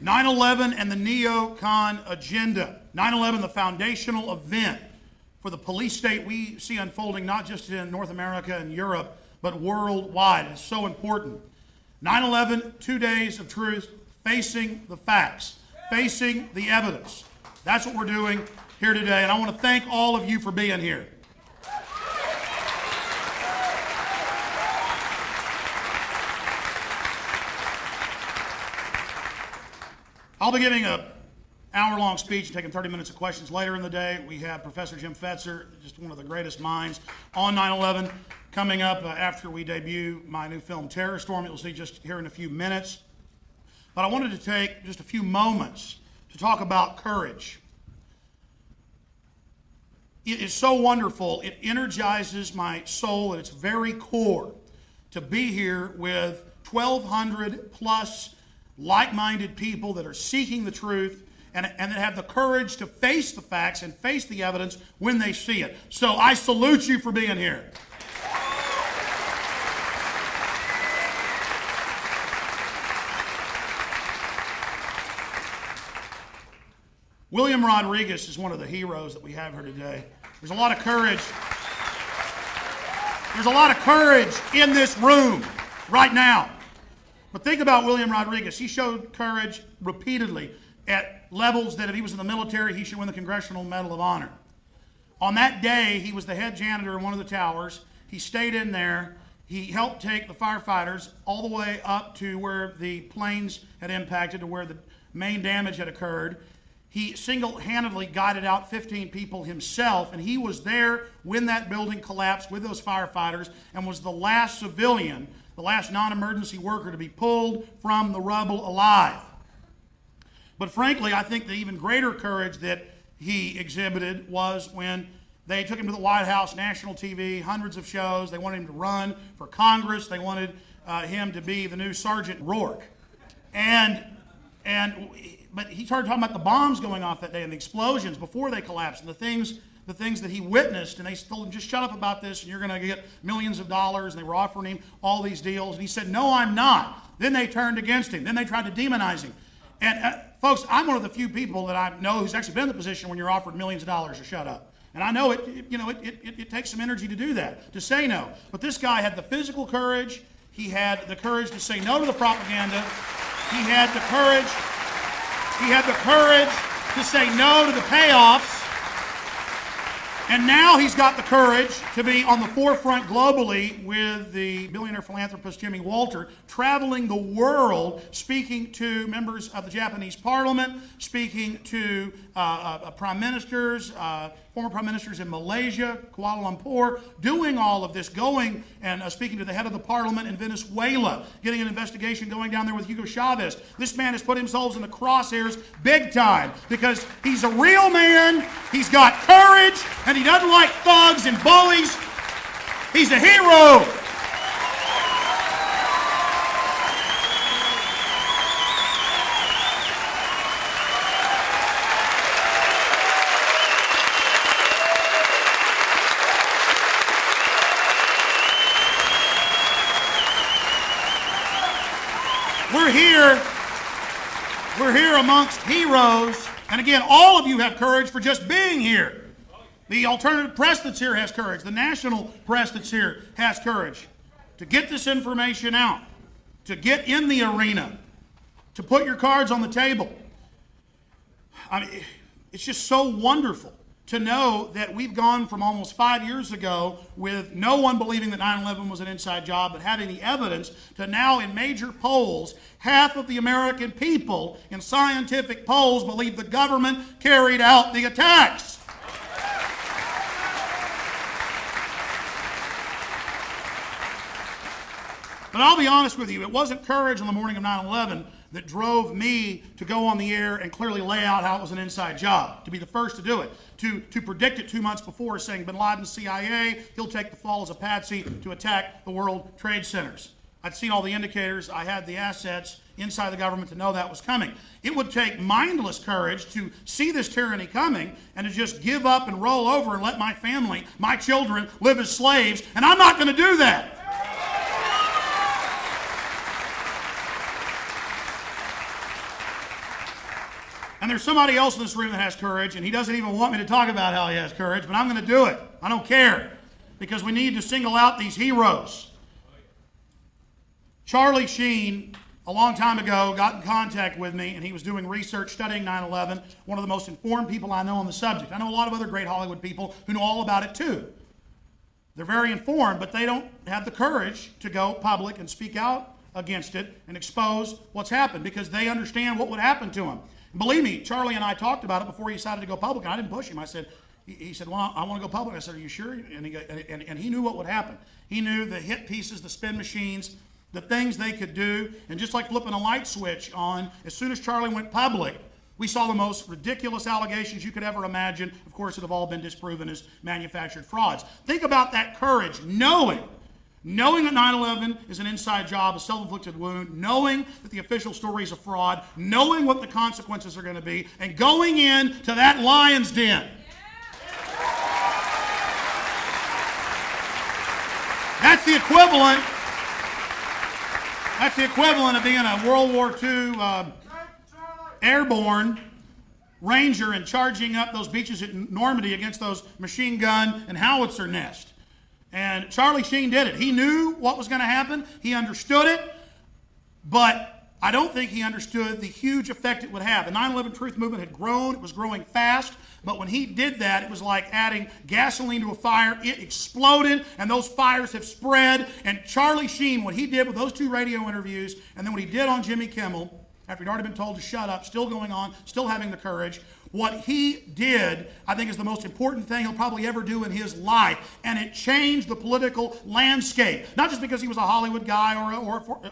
9/11 and the Neo-Con Agenda. 9/11, the foundational event for the police state we see unfolding not just in North America and Europe, but worldwide. It's so important. 9/11, 2 days of truth, facing the facts, facing the evidence. That's what we're doing here today, and I want to thank all of you for being here. I'll be giving an hour-long speech and taking 30 minutes of questions later in the day. We have Professor Jim Fetzer, just one of the greatest minds on 9/11, coming up after we debut my new film, Terror Storm. You'll see just here in a few minutes. But I wanted to take just a few moments to talk about courage. It is so wonderful. It energizes my soul at its very core to be here with 1,200 plus like-minded people that are seeking the truth and that have the courage to face the facts and face the evidence when they see it. So I salute you for being here. William Rodriguez is one of the heroes that we have here today. There's a lot of courage. There's a lot of courage in this room right now. But think about William Rodriguez. He showed courage repeatedly at levels that if he was in the military, he should win the Congressional Medal of Honor. On that day, he was the head janitor in one of the towers. He stayed in there. He helped take the firefighters all the way up to where the planes had impacted, to where the main damage had occurred. He single-handedly guided out 15 people himself, and he was there when that building collapsed with those firefighters and was the last civilian, the last non-emergency worker to be pulled from the rubble alive. But frankly, I think the even greater courage that he exhibited was when they took him to the White House, national TV, hundreds of shows. They wanted him to run for Congress. They wanted him to be the new Sergeant Rourke. But he started talking about the bombs going off that day and the explosions before they collapsed and the things that he witnessed. And they told him, just shut up about this and you're going to get millions of dollars. And they were offering him all these deals. And he said, no, I'm not. Then they turned against him. Then they tried to demonize him. And folks, I'm one of the few people that I know who's actually been in the position when you're offered millions of dollars to shut up. And I know it takes some energy to do that, to say no. But this guy had the physical courage. He had the courage to say no to the propaganda. He had the courage to say no to the payoffs. And now he's got the courage to be on the forefront globally with the billionaire philanthropist Jimmy Walter, traveling the world, speaking to members of the Japanese parliament, speaking to prime ministers, former prime ministers in Malaysia, Kuala Lumpur, doing all of this, going and speaking to the head of the parliament in Venezuela, getting an investigation going down there with Hugo Chavez. This man has put himself in the crosshairs big time because he's a real man, he's got courage, and he doesn't like thugs and bullies. He's a hero. We're here amongst heroes, and again, all of you have courage for just being here. The alternative press that's here has courage. The national press that's here has courage to get this information out, to get in the arena, to put your cards on the table. I mean, it's just so wonderful to know that we've gone from almost 5 years ago with no one believing that 9/11 was an inside job but having the evidence to now in major polls, half of the American people in scientific polls believe the government carried out the attacks. But I'll be honest with you, it wasn't courage on the morning of 9/11 that drove me to go on the air and clearly lay out how it was an inside job, to be the first to do it, to predict it 2 months before, saying bin Laden's CIA, he'll take the fall as a patsy to attack the World Trade Centers. I'd seen all the indicators. I had the assets inside the government to know that was coming. It would take mindless courage to see this tyranny coming and to just give up and roll over and let my family, my children, live as slaves, and I'm not going to do that. there's somebody else in this room that has courage, and he doesn't even want me to talk about how he has courage, but I'm going to do it. I don't care, because we need to single out these heroes. Charlie Sheen, a long time ago, got in contact with me, and he was doing research studying 9/11, one of the most informed people I know on the subject. I know a lot of other great Hollywood people who know all about it too. They're very informed, but they don't have the courage to go public and speak out against it and expose what's happened, because they understand what would happen to them. And believe me, Charlie and I talked about it before he decided to go public, and I didn't push him. I said, he said, well, I want to go public. I said, are you sure? And he knew what would happen. He knew the hit pieces, the spin machines, the things they could do. And just like flipping a light switch on, as soon as Charlie went public, we saw the most ridiculous allegations you could ever imagine. Of course, it have all been disproven as manufactured frauds. Think about that courage, knowing that 9/11 is an inside job, a self-inflicted wound, knowing that the official story is a fraud, knowing what the consequences are going to be, and going into that lion's den. That's the equivalent. That's the equivalent of being a World War II airborne ranger and charging up those beaches at Normandy against those machine gun and howitzer nests. And Charlie Sheen did it. He knew what was going to happen. He understood it. But I don't think he understood the huge effect it would have. The 9/11 truth movement had grown. It was growing fast. But when he did that, it was like adding gasoline to a fire. It exploded, and those fires have spread. And Charlie Sheen, what he did with those 2 radio interviews, and then what he did on Jimmy Kimmel, after he'd already been told to shut up, still going on, still having the courage, what he did, I think, is the most important thing he'll probably ever do in his life. And it changed the political landscape. Not just because he was a Hollywood guy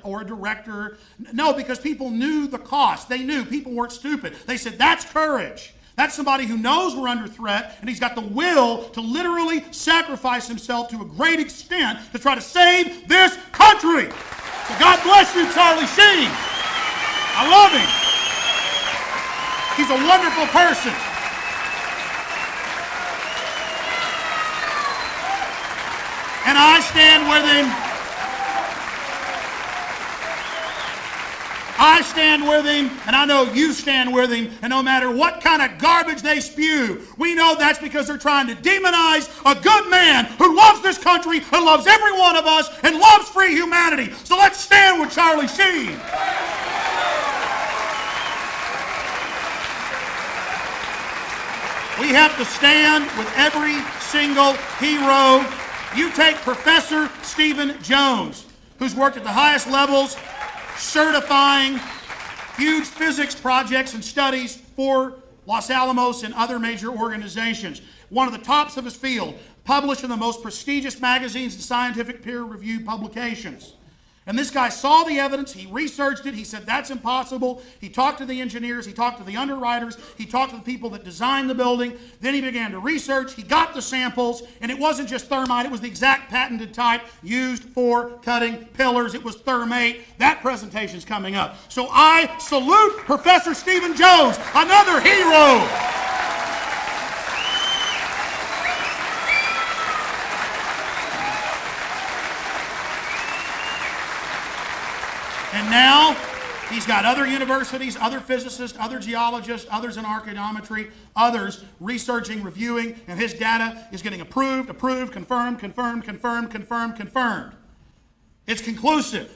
or a director. No, because people knew the cost. They knew. People weren't stupid. They said, that's courage. That's somebody who knows we're under threat, and he's got the will to literally sacrifice himself to a great extent to try to save this country. So God bless you, Charlie Sheen. I love him. He's a wonderful person. And I stand with him. I stand with him, and I know you stand with him, and no matter what kind of garbage they spew, we know that's because they're trying to demonize a good man who loves this country and loves every one of us and loves free humanity. So let's stand with Charlie Sheen. We have to stand with every single hero. You take Professor Stephen Jones, who's worked at the highest levels, certifying huge physics projects and studies for Los Alamos and other major organizations. One of the tops of his field, published in the most prestigious magazines and scientific peer-reviewed publications. And this guy saw the evidence, he researched it, he said that's impossible. He talked to the engineers, he talked to the underwriters, he talked to the people that designed the building. Then he began to research, he got the samples, and it wasn't just thermite, it was the exact patented type used for cutting pillars. It was thermate. That presentation's coming up. So I salute Professor Stephen Jones, another hero. And now he's got other universities, other physicists, other geologists, others in archaeometry, others researching, reviewing, and his data is getting approved, confirmed, confirmed. It's conclusive.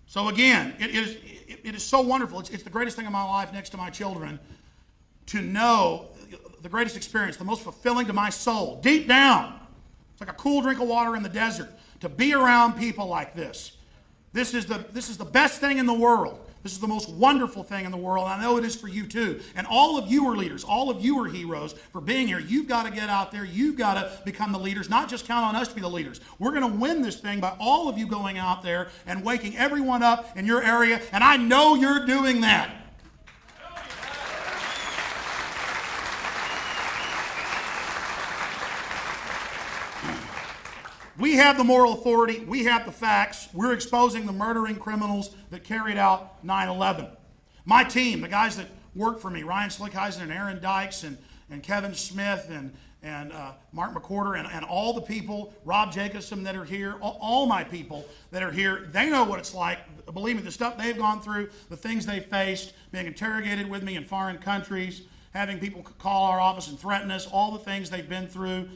So again, it is so wonderful. It's the greatest thing in my life next to my children to know the greatest experience, the most fulfilling to my soul, deep down. It's like a cool drink of water in the desert to be around people like this. This is the best thing in the world. This is the most wonderful thing in the world. I know it is for you too. And all of you are leaders. All of you are heroes for being here. You've got to get out there. You've got to become the leaders. Not just count on us to be the leaders. We're going to win this thing by all of you going out there and waking everyone up in your area. And I know you're doing that. We have the moral authority. We have the facts. We're exposing the murdering criminals that carried out 9/11. My team, the guys that work for me, Ryan Slickheiser and Aaron Dykes and Kevin Smith and Mark McCorder and all the people, Rob Jacobson that are here, all my people that are here, they know what it's like. Believe me, the stuff they've gone through, the things they faced, being interrogated with me in foreign countries, having people call our office and threaten us, all the things they've been through,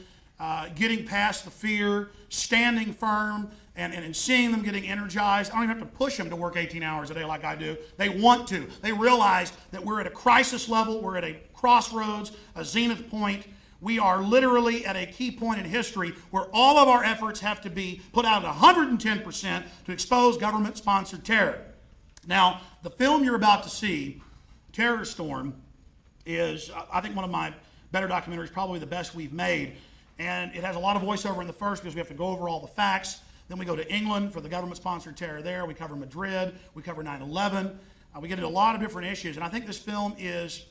getting past the fear, standing firm, and seeing them getting energized. I don't even have to push them to work 18 hours a day like I do. They want to. They realize that we're at a crisis level, we're at a crossroads, a zenith point. We are literally at a key point in history where all of our efforts have to be put out at 110% to expose government-sponsored terror. Now, the film you're about to see, Terror Storm, is, I think, one of my better documentaries, probably the best we've made. And it has a lot of voiceover in the first because we have to go over all the facts. Then we go to England for the government-sponsored terror there. We cover Madrid. We cover 9/11. We get into a lot of different issues. And I think this film is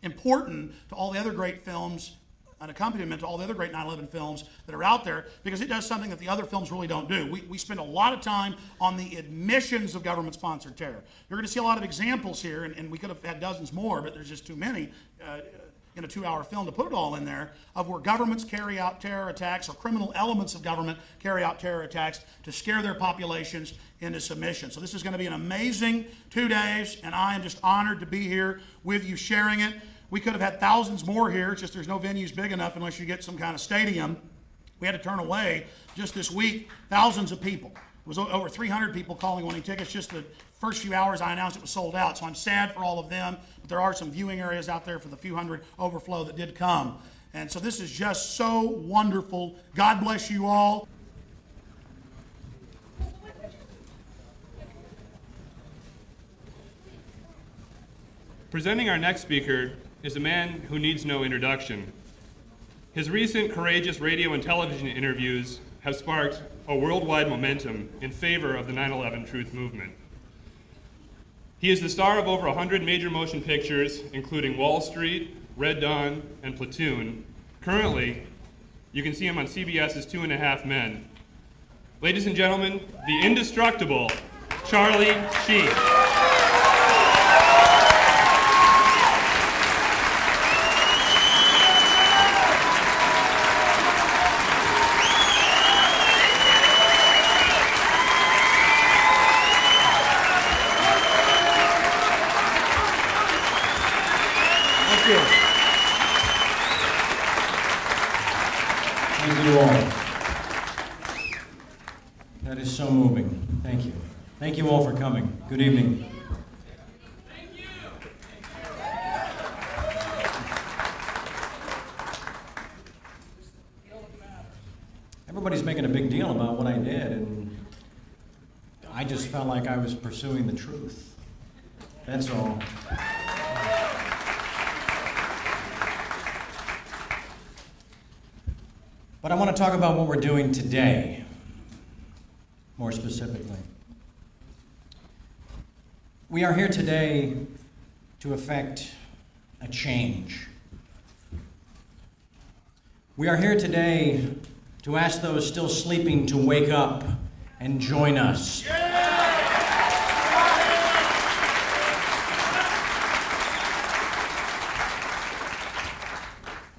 important to all the other great films, an accompaniment to all the other great 9/11 films that are out there, because it does something that the other films really don't do. We spend a lot of time on the admissions of government-sponsored terror. You're going to see a lot of examples here, and we could have had dozens more, but there's just too many in a 2-hour film to put it all in there, of where governments carry out terror attacks, or criminal elements of government carry out terror attacks to scare their populations into submission. So this is going to be an amazing 2 days, and I am just honored to be here with you sharing it. We could have had thousands more here, it's just there's no venues big enough unless you get some kind of stadium. We had to turn away, just this week, thousands of people. It was over 300 people calling wanting tickets. Just the first few hours I announced it was sold out, so I'm sad for all of them, but there are some viewing areas out there for the few hundred overflow that did come. And so this is just so wonderful. God bless you all. Presenting our next speaker is a man who needs no introduction. His recent courageous radio and television interviews have sparked a worldwide momentum in favor of the 9/11 truth movement. He is the star of over 100 major motion pictures, including Wall Street, Red Dawn, and Platoon. Currently, you can see him on CBS's 2.5 Men. Ladies and gentlemen, the indestructible Charlie Sheen. Thank you all. That is so moving. Thank you. Thank you all for coming. Good evening. Thank you. Everybody's making a big deal about what I did, and I just felt like I was pursuing the truth. That's all. But I want to talk about what we're doing today, more specifically. We are here today to effect a change. We are here today to ask those still sleeping to wake up and join us.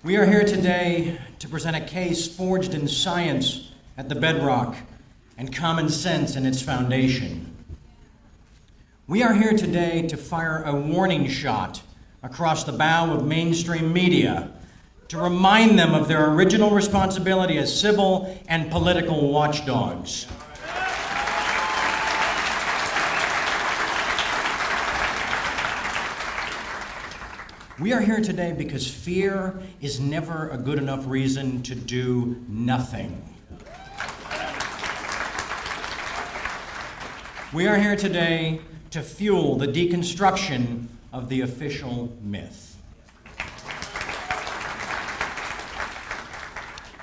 We are here today to present a case forged in science at the bedrock and common sense in its foundation. We are here today to fire a warning shot across the bow of mainstream media to remind them of their original responsibility as civil and political watchdogs. We are here today because fear is never a good enough reason to do nothing. We are here today to fuel the deconstruction of the official myth.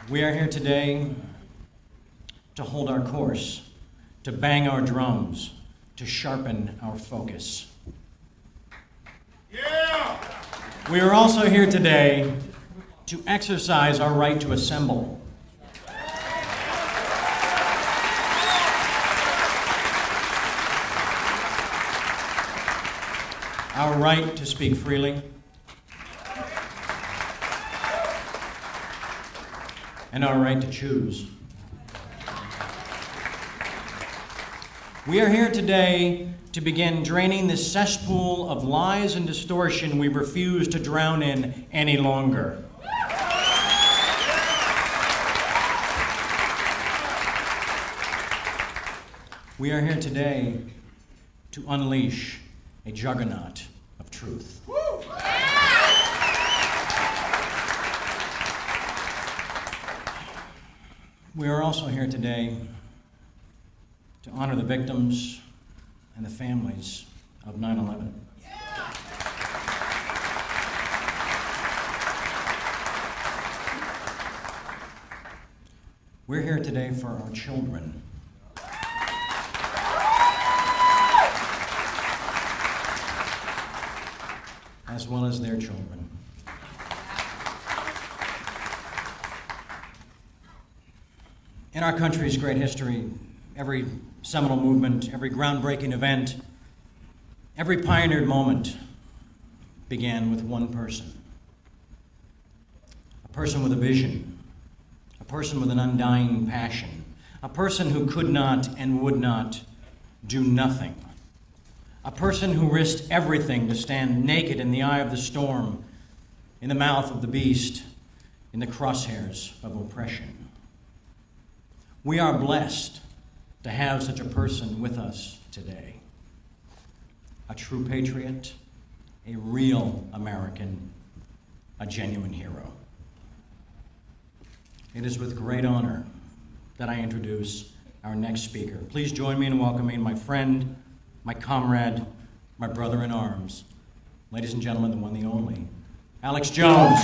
We are here today to hold our course, to bang our drums, to sharpen our focus. Yeah! We are also here today to exercise our right to assemble. Our right to speak freely. and our right to choose. We are here today to begin draining the cesspool of lies and distortion we refuse to drown in any longer. We are here today to unleash a juggernaut of truth. We are also here today to honor the victims and the families of 9/11. We're here today for our children. As well as their children. In our country's great history, every seminal movement, every groundbreaking event, every pioneered moment began with one person. A person with a vision, a person with an undying passion, a person who could not and would not do nothing. A person who risked everything to stand naked in the eye of the storm, in the mouth of the beast, in the crosshairs of oppression. We are blessed to have such a person with us today. A true patriot, a real American, a genuine hero. It is with great honor that I introduce our next speaker. Please join me in welcoming my friend, my comrade, my brother in arms, ladies and gentlemen, the one, the only, Alex Jones.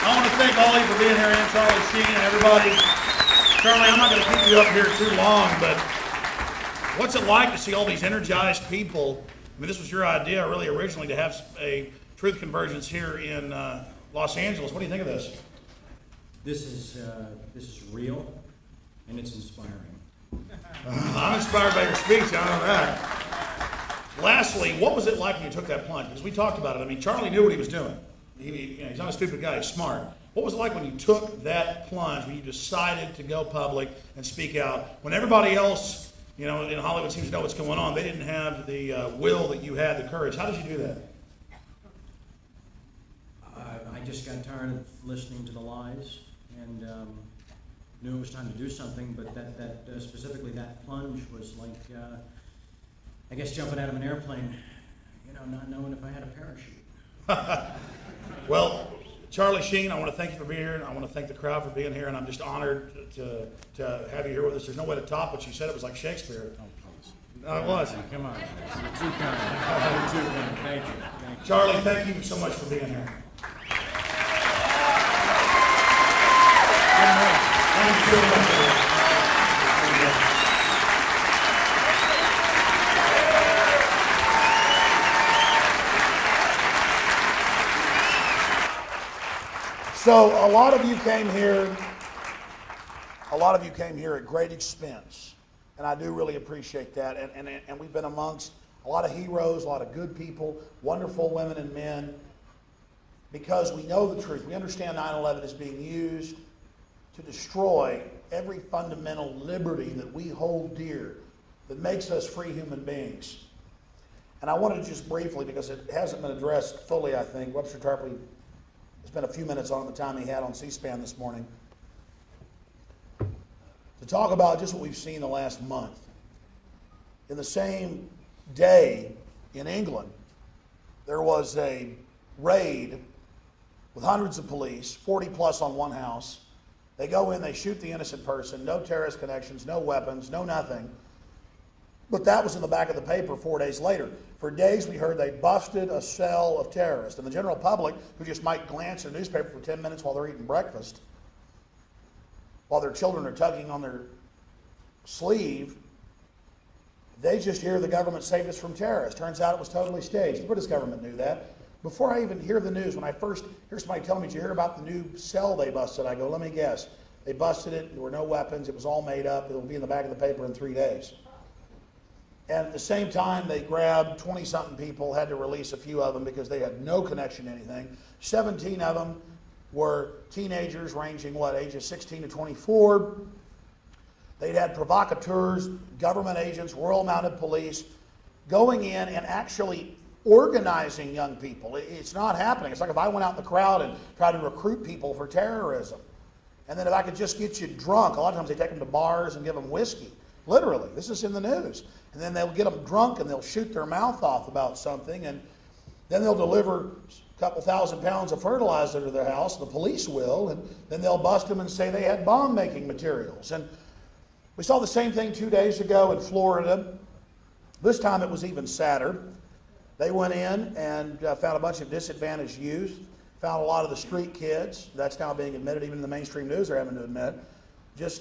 I want to thank all of you for being here, and Charlie Sheen and everybody. Charlie, I'm not going to keep you up here too long, but what's it like to see all these energized people? I mean, this was your idea, really, originally, to have a truth convergence here in Los Angeles. What do you think of this? This is real, and it's inspiring. I'm inspired by your speech, I know that. Lastly, what was it like when you took that plunge? Because we talked about it. I mean, Charlie knew what he was doing. He's not a stupid guy, he's smart. What was it like when you took that plunge, when you decided to go public and speak out? When everybody else, in Hollywood seems to know what's going on, they didn't have the will that you had, the courage. How did you do that? I just got tired of listening to the lies and knew it was time to do something, but specifically that plunge was like, I guess jumping out of an airplane, not knowing if I had a parachute. Well, Charlie Sheen, I want to thank you for being here, and I want to thank the crowd for being here, and I'm just honored to have you here with us. There's no way to top what you said. It was like Shakespeare. Oh, please. No, it was. Come on. You're too kind. You're too kind. Thank you. Charlie, thank you so much for being here. Thank you very much. So a lot of you came here at great expense, and I do really appreciate that. And we've been amongst a lot of heroes, a lot of good people, wonderful women and men, because we know the truth. We understand 9/11 is being used to destroy every fundamental liberty that we hold dear, that makes us free human beings. And I wanted to just briefly, because it hasn't been addressed fully, I think, Webster Tarpley spent a few minutes on the time he had on C-SPAN this morning, to talk about just what we've seen the last month. In the same day in England, there was a raid with hundreds of police, 40 plus on one house. They go in, they shoot the innocent person, no terrorist connections, no weapons, no nothing. But that was in the back of the paper 4 days later. For days we heard they busted a cell of terrorists. And the general public, who just might glance at a newspaper for 10 minutes while they're eating breakfast, while their children are tugging on their sleeve, they just hear the government saved us from terrorists. Turns out it was totally staged. The British government knew that. Before I even hear the news, when I first hear somebody telling me, did you hear about the new cell they busted? I go, let me guess. They busted it, there were no weapons, it was all made up, it'll be in the back of the paper in 3 days. And at the same time, they grabbed 20-something people, had to release a few of them because they had no connection to anything. 17 of them were teenagers ranging, ages 16 to 24. They'd had provocateurs, government agents, Royal Mounted Police, going in and actually organizing young people. It's not happening. It's like if I went out in the crowd and tried to recruit people for terrorism. And then if I could just get you drunk, a lot of times they take them to bars and give them whiskey. Literally, this is in the news. And then they'll get them drunk and they'll shoot their mouth off about something, and then they'll deliver a couple thousand pounds of fertilizer to their house, the police will, and then they'll bust them and say they had bomb-making materials. And we saw the same thing 2 days ago in Florida. This time it was even sadder. They went in and found a bunch of disadvantaged youth, found a lot of the street kids. That's now being admitted, even in the mainstream news they're having to admit.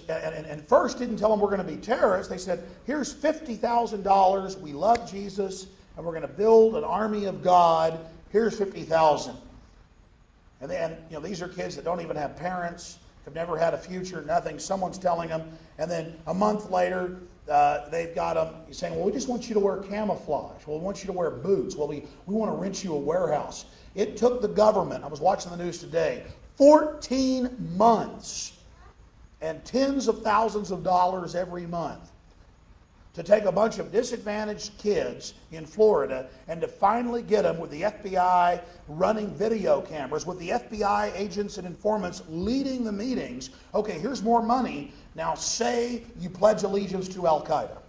And first didn't tell them we're going to be terrorists. They said, here's $50,000. We love Jesus, and we're going to build an army of God. Here's $50,000. And then, these are kids that don't even have parents, have never had a future, nothing. Someone's telling them. And then a month later, they've got them saying, well, we just want you to wear camouflage. Well, we want you to wear boots. Well, we want to rent you a warehouse. It took the government, I was watching the news today, 14 months and tens of thousands of dollars every month to take a bunch of disadvantaged kids in Florida and to finally get them with the FBI running video cameras, with the FBI agents and informants leading the meetings. Okay, here's more money. Now say you pledge allegiance to Al-Qaeda.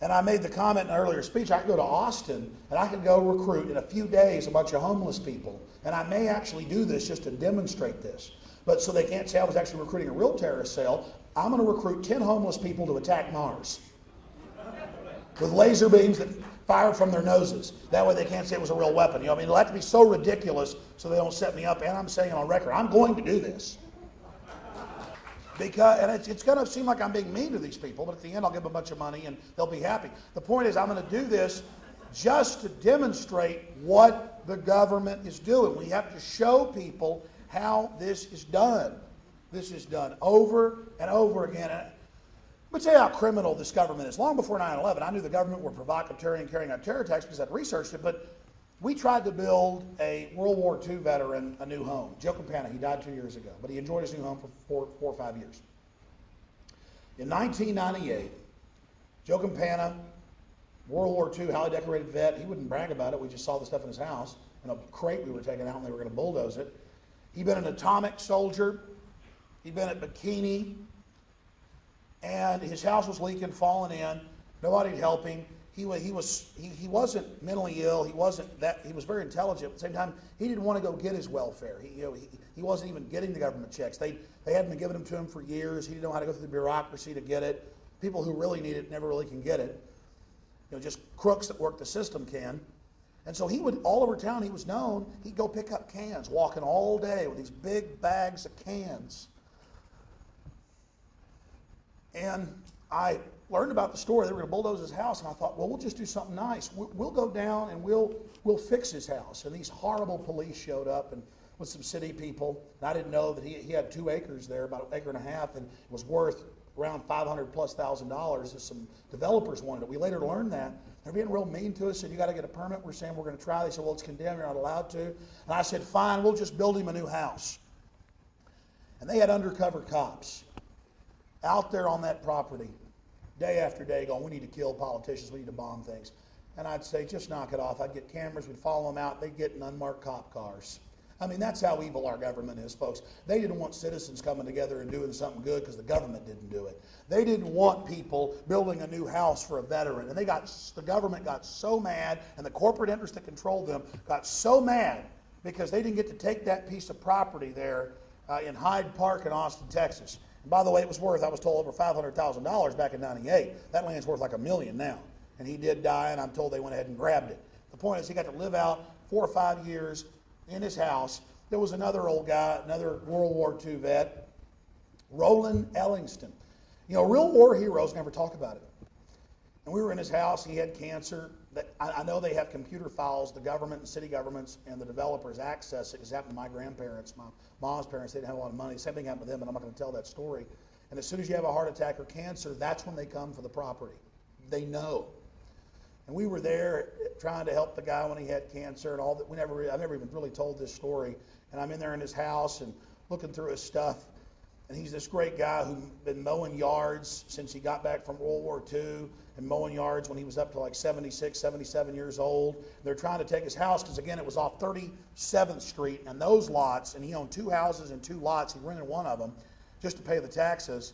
And I made the comment in an earlier speech, I could go to Austin and I could go recruit in a few days a bunch of homeless people. And I may actually do this just to demonstrate this. But so they can't say I was actually recruiting a real terrorist cell, I'm going to recruit 10 homeless people to attack Mars with laser beams that fire from their noses. That way they can't say it was a real weapon. It'll have to be so ridiculous so they don't set me up. And I'm saying on record, I'm going to do this. And it's going to seem like I'm being mean to these people, but at the end I'll give them a bunch of money and they'll be happy. The point is I'm going to do this just to demonstrate what the government is doing. We have to show people how this is done. This is done over and over again. And let me tell you how criminal this government is. Long before 9/11, I knew the government were provocateur and carrying out terror attacks because I'd researched it, but we tried to build a World War II veteran a new home. Joe Campana, he died 2 years ago, but he enjoyed his new home for 4 or 5 years. In 1998, Joe Campana, World War II, highly decorated vet, he wouldn't brag about it. We just saw the stuff in his house in a crate we were taking out and they were going to bulldoze it. He'd been an atomic soldier. He'd been at Bikini. And his house was leaking, falling in. Nobody'd help him. He wasn't mentally ill. He was very intelligent. At the same time, he didn't want to go get his welfare. He wasn't even getting the government checks. They hadn't been giving them to him for years. He didn't know how to go through the bureaucracy to get it. People who really need it never really can get it. Just crooks that work the system can. And so he would, all over town, he was known, he'd go pick up cans, walking all day with these big bags of cans. And I learned about the story. They were going to bulldoze his house, and I thought, well, we'll just do something nice. We'll go down and we'll fix his house. And these horrible police showed up and with some city people. And I didn't know that he had 2 acres there, about an acre and a half, and it was worth around $500,000+ as some developers wanted it. We later learned that. They're being real mean to us, said, you got to get a permit. We're saying we're going to try. They said, well, it's condemned. You're not allowed to. And I said, fine, we'll just build him a new house. And they had undercover cops out there on that property day after day going, we need to kill politicians. We need to bomb things. And I'd say, just knock it off. I'd get cameras. We'd follow them out. They'd get in unmarked cop cars. I mean, that's how evil our government is, folks. They didn't want citizens coming together and doing something good because the government didn't do it. They didn't want people building a new house for a veteran. And the government got so mad, and the corporate interests that controlled them got so mad because they didn't get to take that piece of property there in Hyde Park in Austin, Texas. And by the way, it was worth, I was told, over $500,000 back in '98. That land's worth like $1 million now. And he did die, and I'm told they went ahead and grabbed it. The point is he got to live out 4 or 5 years in his house. There was another old guy, another World War II vet, Roland Ellingston. Real war heroes never talk about it. And we were in his house. He had cancer. I know they have computer files, the government and city governments and the developers access it, because it happened to my grandparents, my mom's parents. They didn't have a lot of money. Same thing happened to them, but I'm not going to tell that story. And as soon as you have a heart attack or cancer, that's when they come for the property. They know. And we were there trying to help the guy when he had cancer and all that. I've never even really told this story. And I'm in there in his house and looking through his stuff. And he's this great guy who's been mowing yards since he got back from World War II, and mowing yards when he was up to like 76, 77 years old. They're trying to take his house because, again, it was off 37th Street, and those lots, and he owned 2 houses and 2 lots. He rented one of them just to pay the taxes.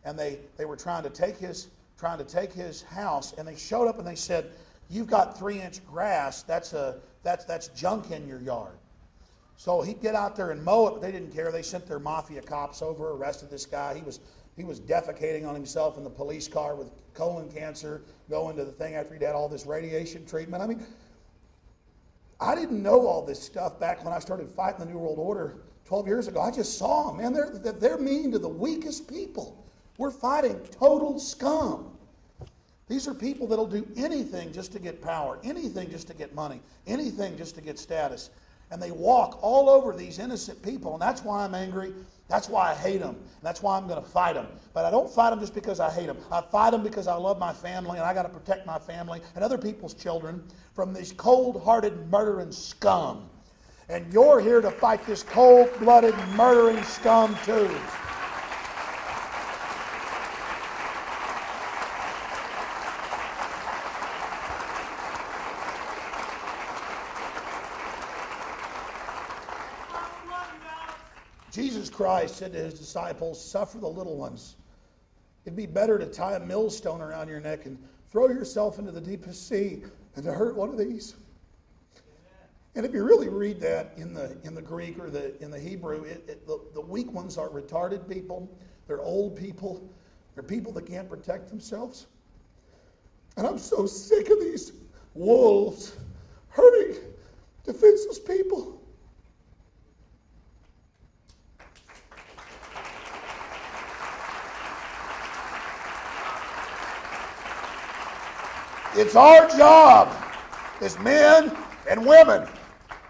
And they were trying to take his house, and they showed up and they said, "You've got 3-inch grass. That's junk in your yard." So he'd get out there and mow it, but they didn't care. They sent their mafia cops over, arrested this guy. He was defecating on himself in the police car with colon cancer, going to the thing after he'd had all this radiation treatment. I mean, I didn't know all this stuff back when I started fighting the New World Order 12 years ago. I just saw them, man. They're mean to the weakest people. We're fighting total scum. These are people that'll do anything just to get power, anything just to get money, anything just to get status. And they walk all over these innocent people, and that's why I'm angry. That's why I hate them. And that's why I'm going to fight them. But I don't fight them just because I hate them. I fight them because I love my family, and I got to protect my family and other people's children from these cold-hearted, murdering scum. And you're here to fight this cold-blooded, murdering scum too. Jesus Christ said to his disciples, "Suffer the little ones. It'd be better to tie a millstone around your neck and throw yourself into the deepest sea than to hurt one of these." And if you really read that in the Greek or in the Hebrew, the weak ones are retarded people. They're old people. They're people that can't protect themselves. And I'm so sick of these wolves hurting defenseless people. It's our job as men and women,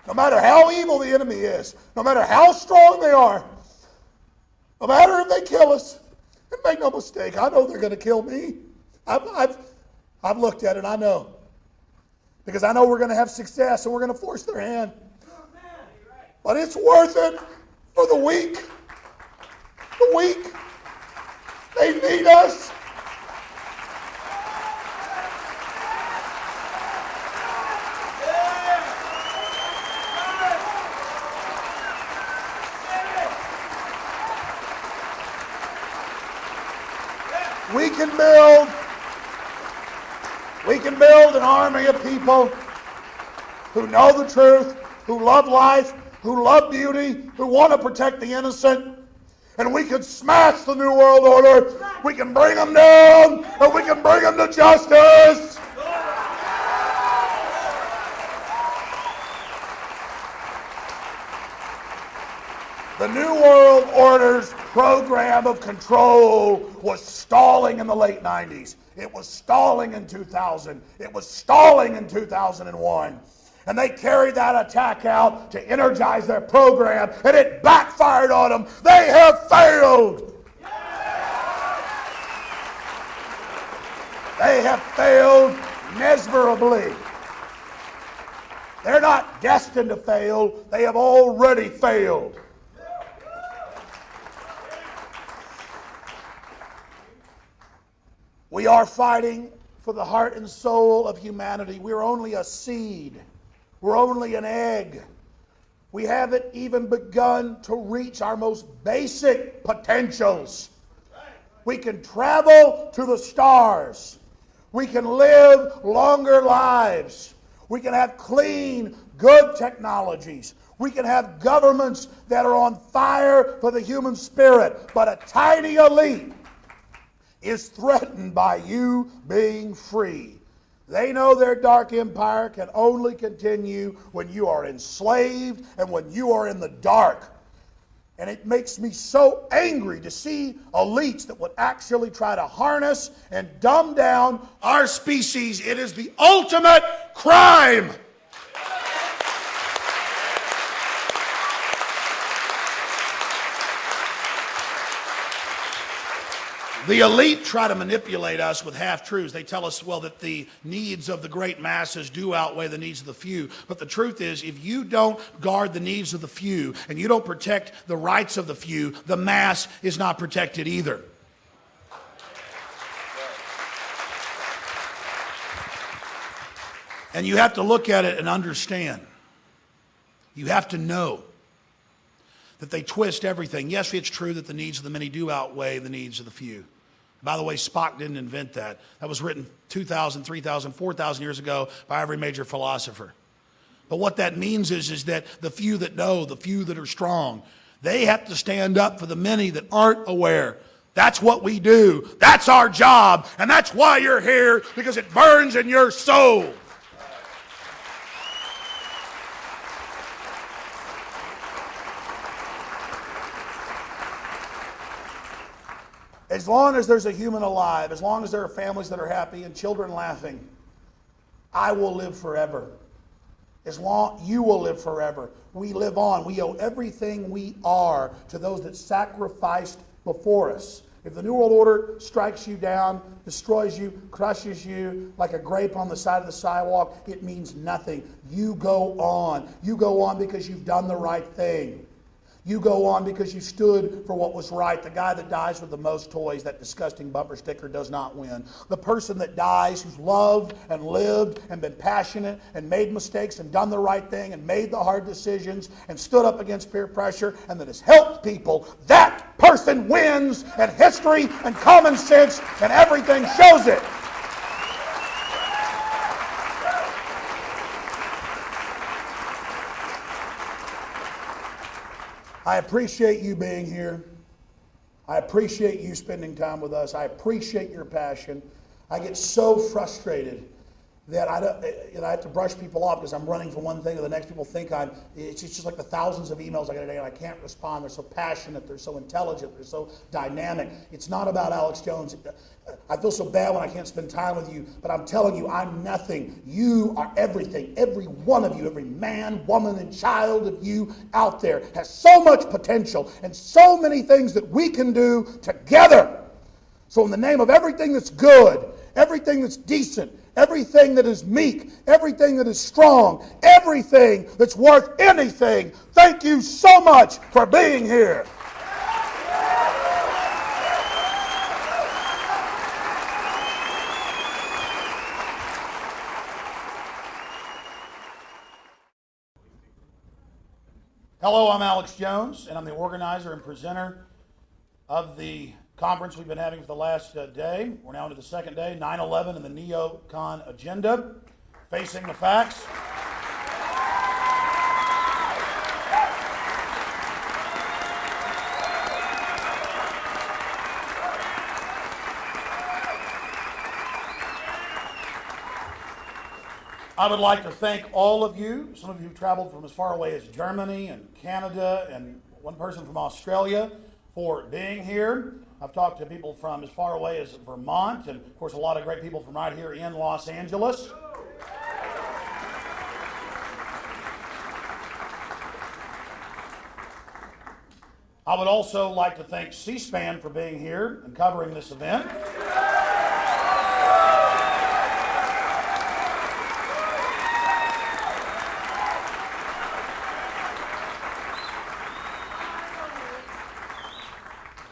no matter how evil the enemy is, no matter how strong they are, no matter if they kill us, and make no mistake, I know they're going to kill me. I've looked at it, I know. Because I know we're going to have success and we're going to force their hand. But it's worth it for the weak. The weak. They need us. We can build an army of people who know the truth, who love life, who love beauty, who want to protect the innocent. And we can smash the New World Order. We can bring them down, and we can bring them to justice. The New World Order's program of control was stalling in the late 90s. It was stalling in 2000. It was stalling in 2001. And they carried that attack out to energize their program, and it backfired on them. They have failed. They have failed miserably. They're not destined to fail. They have already failed. We are fighting for the heart and soul of humanity. We're only a seed. We're only an egg. We haven't even begun to reach our most basic potentials. We can travel to the stars. We can live longer lives. We can have clean, good technologies. We can have governments that are on fire for the human spirit. But a tiny elite is threatened by you being free. They know their dark empire can only continue when you are enslaved and when you are in the dark. And it makes me so angry to see elites that would actually try to harness and dumb down our species. It is the ultimate crime. The elite try to manipulate us with half-truths. They tell us, well, that the needs of the great masses do outweigh the needs of the few. But the truth is, if you don't guard the needs of the few and you don't protect the rights of the few, the mass is not protected either. And you have to look at it and understand. You have to know that they twist everything. Yes, it's true that the needs of the many do outweigh the needs of the few. By the way, Spock didn't invent that. That was written 2,000, 3,000, 4,000 years ago by every major philosopher. But what that means is that the few that know, the few that are strong, they have to stand up for the many that aren't aware. That's what we do. That's our job. And that's why you're here, because it burns in your soul. As long as there's a human alive, as long as there are families that are happy and children laughing, I will live forever. As long you will live forever. We live on. We owe everything we are to those that sacrificed before us. If the New World Order strikes you down, destroys you, crushes you like a grape on the side of the sidewalk, it means nothing. You go on. You go on because you've done the right thing. You go on because you stood for what was right. The guy that dies with the most toys, that disgusting bumper sticker, does not win. The person that dies who's loved and lived and been passionate and made mistakes and done the right thing and made the hard decisions and stood up against peer pressure and that has helped people, that person wins, and history and common sense and everything shows it. I appreciate you being here. I appreciate you spending time with us. I appreciate your passion. I get so frustrated that I have to brush people off because I'm running from one thing to the next. People think it's just like the thousands of emails I get a day and I can't respond. They're so passionate, they're so intelligent, they're so dynamic. It's not about Alex Jones. I feel so bad when I can't spend time with you, but I'm telling you, I'm nothing. You are everything. Every one of you, every man, woman, and child of you out there has so much potential and so many things that we can do together. So in the name of everything that's good, everything that's decent, everything that is meek, everything that is strong, everything that's worth anything, thank you so much for being here. Hello, I'm Alex Jones, and I'm the organizer and presenter of the conference we've been having for the last day. We're now into the second day, 9/11 and the Neo-Con Agenda, Facing the Facts. I would like to thank all of you. Some of you have traveled from as far away as Germany and Canada, and one person from Australia, for being here. I've talked to people from as far away as Vermont, and of course a lot of great people from right here in Los Angeles. I would also like to thank C-SPAN for being here and covering this event.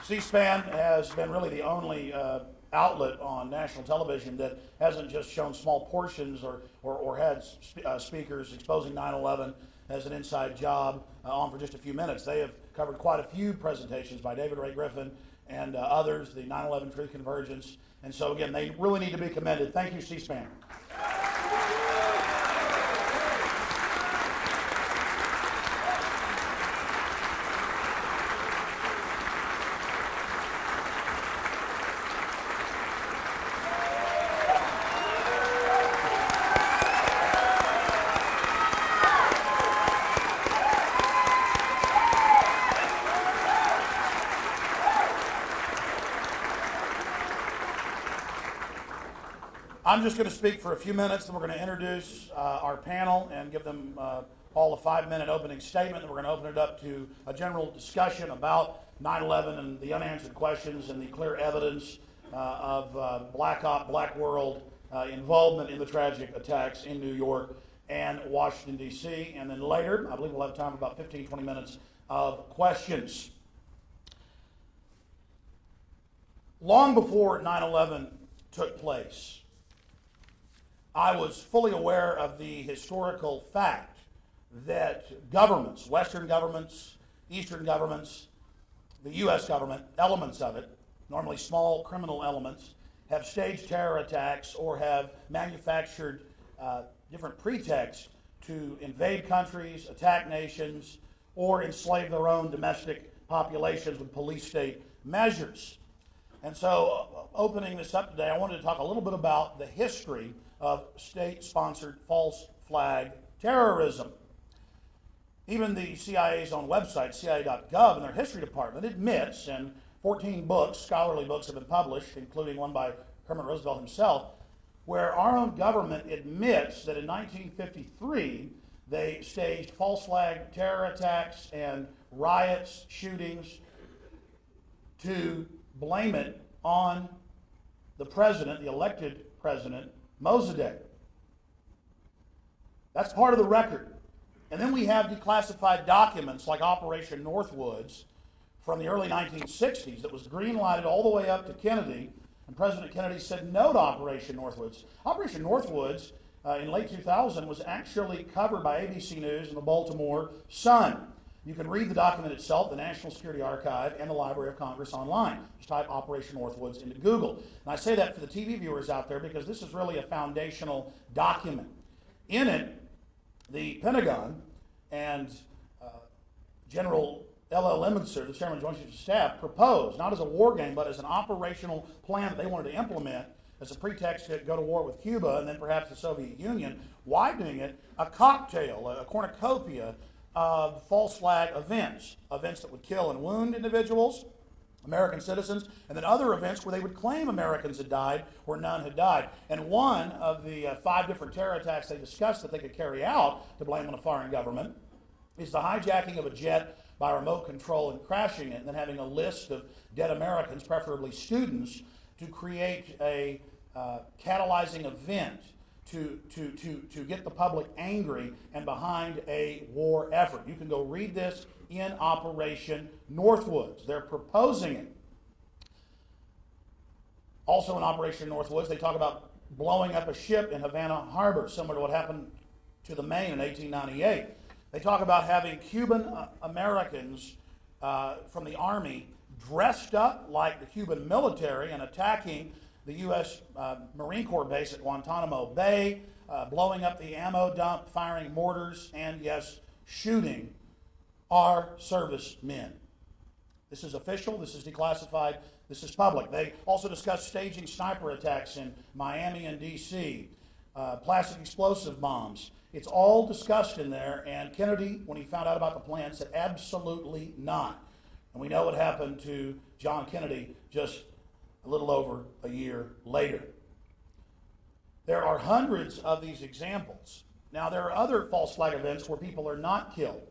C-SPAN has been really the only outlet on national television that hasn't just shown small portions or had speakers exposing 9/11 as an inside job on for just a few minutes. They have covered quite a few presentations by David Ray Griffin and others, the 9/11 Truth Convergence. And so again, they really need to be commended. Thank you, C-SPAN. I'm just going to speak for a few minutes, then we're going to introduce our panel and give them all a 5-minute opening statement. Then we're going to open it up to a general discussion about 9/11 and the unanswered questions and the clear evidence of black op, black world involvement in the tragic attacks in New York and Washington, D.C. And then later, I believe we'll have time for about 15, 20 minutes of questions. Long before 9/11 took place, I was fully aware of the historical fact that governments, Western governments, Eastern governments, the U.S. government, elements of it, normally small criminal elements, have staged terror attacks or have manufactured different pretexts to invade countries, attack nations, or enslave their own domestic populations with police state measures. And so, opening this up today, I wanted to talk a little bit about the history of state-sponsored false flag terrorism. Even the CIA's own website, CIA.gov, in their history department admits, and 14 books, scholarly books have been published, including one by Kermit Roosevelt himself, where our own government admits that in 1953 they staged false flag terror attacks and riots, shootings, to blame it on the president, the elected president, Mossadegh. That's part of the record. And then we have declassified documents like Operation Northwoods from the early 1960s that was green-lighted all the way up to Kennedy, and President Kennedy said no to Operation Northwoods. Operation Northwoods in late 2000 was actually covered by ABC News and the Baltimore Sun. You can read the document itself, the National Security Archive, and the Library of Congress online. Just type Operation Northwoods into Google. And I say that for the TV viewers out there because this is really a foundational document. In it, the Pentagon and General L.L. Eminser, the Chairman of the Joint Chiefs of Staff, proposed, not as a war game, but as an operational plan that they wanted to implement as a pretext to go to war with Cuba and then perhaps the Soviet Union, widening it, a cocktail, a cornucopia of false flag events that would kill and wound individuals, American citizens, and then other events where they would claim Americans had died where none had died. And one of the 5 different terror attacks they discussed that they could carry out to blame on a foreign government is the hijacking of a jet by remote control and crashing it, and then having a list of dead Americans, preferably students, to create a catalyzing event to get the public angry and behind a war effort. You can go read this in Operation Northwoods. They're proposing it. Also in Operation Northwoods, they talk about blowing up a ship in Havana Harbor, similar to what happened to the Maine in 1898. They talk about having Cuban Americans from the Army dressed up like the Cuban military and attacking the U.S. Marine Corps base at Guantanamo Bay, blowing up the ammo dump, firing mortars, and, yes, shooting our servicemen. This is official, this is declassified, this is public. They also discuss staging sniper attacks in Miami and D.C., plastic explosive bombs. It's all discussed in there, and Kennedy, when he found out about the plan, said absolutely not. And we know what happened to John Kennedy just a little over a year later. There are hundreds of these examples. Now, there are other false flag events where people are not killed.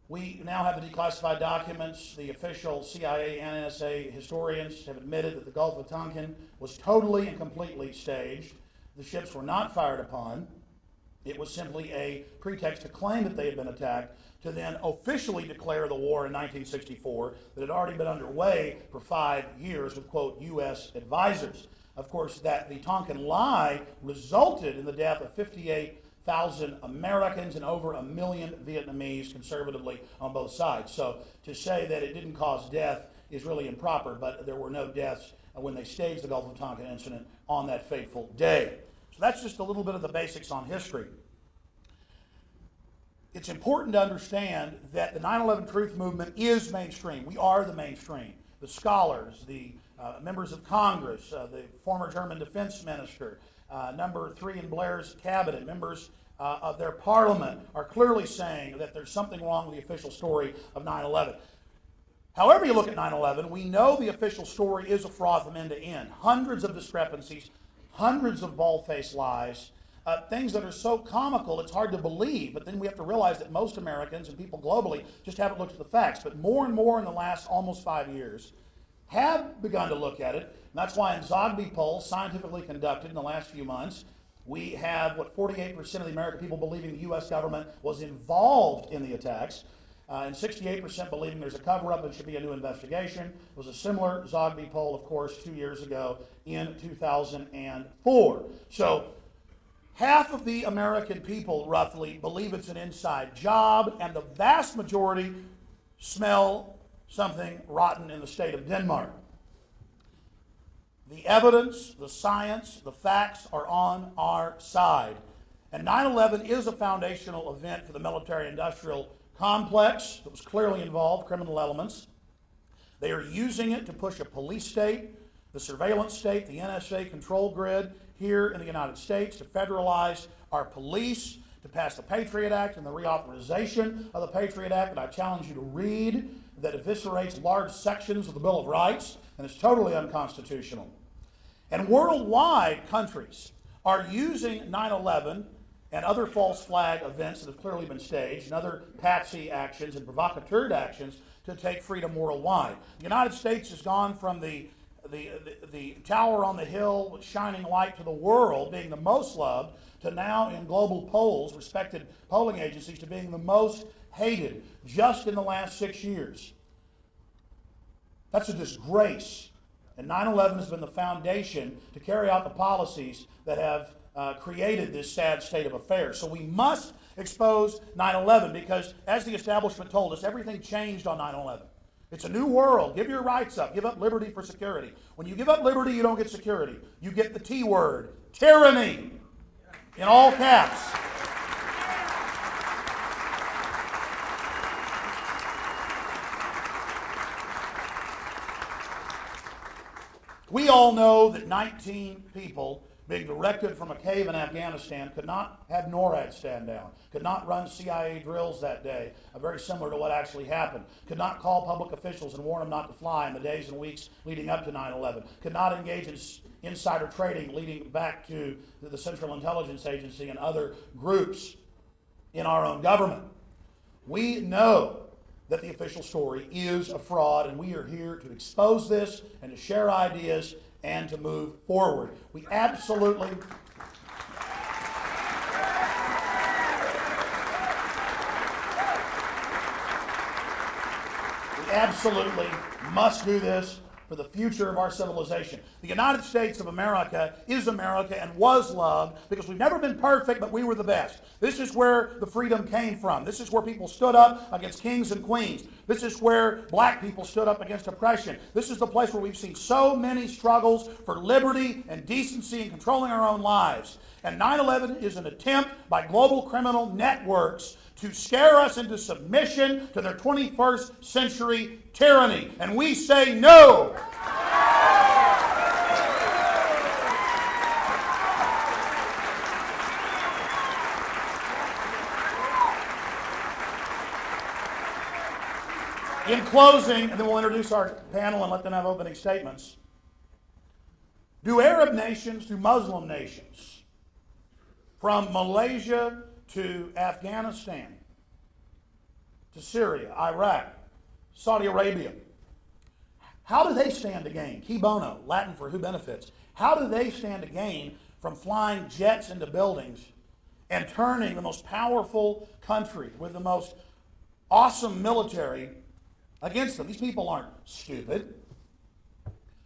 We now have the declassified documents. The official CIA and NSA historians have admitted that the Gulf of Tonkin was totally and completely staged. The ships were not fired upon. It was simply a pretext to claim that they had been attacked, to then officially declare the war in 1964 that had already been underway for 5 years with, quote, U.S. advisors. Of course, that the Tonkin lie resulted in the death of 58,000 Americans and over 1 million Vietnamese, conservatively, on both sides. So to say that it didn't cause death is really improper, but there were no deaths when they staged the Gulf of Tonkin incident on that fateful day. So that's just a little bit of the basics on history. It's important to understand that the 9/11 Truth Movement is mainstream. We are the mainstream. The scholars, the members of Congress, the former German defense minister, number 3 in Blair's cabinet, members of their parliament are clearly saying that there's something wrong with the official story of 9/11. However you look at 9/11, we know the official story is a fraud from end to end. Hundreds of discrepancies, hundreds of bald-faced lies, things that are so comical it's hard to believe, but then we have to realize that most Americans and people globally just haven't looked at the facts. But more and more in the last almost 5 years have begun to look at it. And that's why in Zogby polls, scientifically conducted in the last few months, we have what 48% of the American people believing the U.S. government was involved in the attacks, and 68% believing there's a cover-up and should be a new investigation. It was a similar Zogby poll, of course, 2 years ago in 2004. So half of the American people, roughly, believe it's an inside job, and the vast majority smell something rotten in the state of Denmark. The evidence, the science, the facts are on our side. And 9/11 is a foundational event for the military-industrial complex that was clearly involved, criminal elements. They are using it to push a police state, the surveillance state, the NSA control grid here in the United States, to federalize our police, to pass the Patriot Act and the reauthorization of the Patriot Act that I challenge you to read, that eviscerates large sections of the Bill of Rights and is totally unconstitutional. And worldwide, countries are using 9/11 and other false flag events that have clearly been staged and other patsy actions and provocateur actions to take freedom worldwide. The United States has gone from the tower on the hill shining light to the world, being the most loved, to now in global polls, respected polling agencies, to being the most hated just in the last 6 years. That's a disgrace. And 9/11 has been the foundation to carry out the policies that have created this sad state of affairs. So we must expose 9/11 because, as the establishment told us, everything changed on 9/11. It's a new world. Give your rights up. Give up liberty for security. When you give up liberty, you don't get security. You get the T word, tyranny, in all caps. We all know that 19 people being directed from a cave in Afghanistan could not have NORAD stand down, could not run CIA drills that day, very similar to what actually happened, could not call public officials and warn them not to fly in the days and weeks leading up to 9/11, could not engage in insider trading leading back to the Central Intelligence Agency and other groups in our own government. We know that the official story is a fraud, and we are here to expose this and to share ideas and to move forward. We absolutely must do this for the future of our civilization. The United States of America is America and was loved because we've never been perfect, but we were the best. This is where the freedom came from. This is where people stood up against kings and queens. This is where black people stood up against oppression. This is the place where we've seen so many struggles for liberty and decency and controlling our own lives. And 9/11 is an attempt by global criminal networks to scare us into submission to their 21st century tyranny. And we say no. In closing, and then we'll introduce our panel and let them have opening statements. Do Arab nations, do Muslim nations, from Malaysia to Afghanistan, to Syria, Iraq, Saudi Arabia, how do they stand to gain? Qui bono, Latin for who benefits. How do they stand to gain from flying jets into buildings and turning the most powerful country with the most awesome military against them? These people aren't stupid.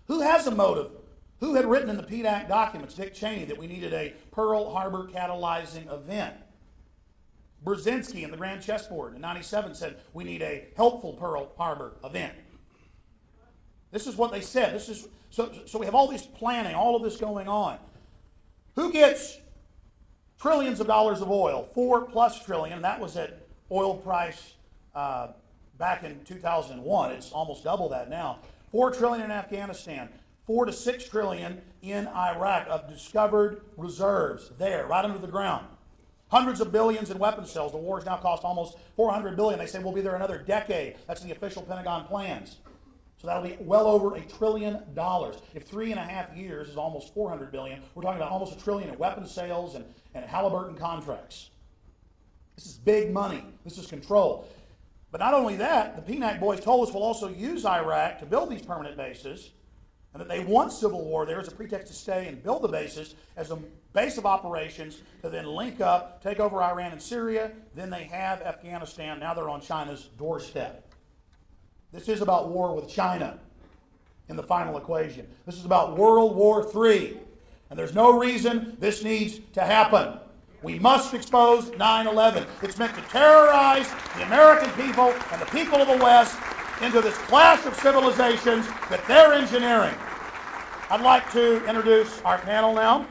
Who has a motive? Who had written in the PDAC documents, Dick Cheney, that we needed a Pearl Harbor catalyzing event? Brzezinski in the Grand Chessboard in '97 said we need a helpful Pearl Harbor event. This is what they said. So we have all this planning, all of this going on. Who gets trillions of dollars of oil, $4+ trillion, and that was at oil price back in 2001. It's almost double that now. $4 trillion in Afghanistan, $4 to $6 trillion in Iraq of discovered reserves there, right under the ground. Hundreds of billions in weapon sales. The war's now cost almost $400 billion. They say we'll be there another decade. That's the official Pentagon plans. So that'll be well over $1 trillion. If 3.5 years is almost $400 billion, we're talking about almost $1 trillion in weapons sales and Halliburton contracts. This is big money. This is control. But not only that, the PNAC boys told us we'll also use Iraq to build these permanent bases, and that they want civil war there as a pretext to stay and build the bases as a base of operations to then link up, take over Iran and Syria. Then they have Afghanistan. Now they're on China's doorstep. This is about war with China in the final equation. This is about World War III. And there's no reason this needs to happen. We must expose 9/11. It's meant to terrorize the American people and the people of the West into this clash of civilizations that they're engineering. I'd like to introduce our panel now.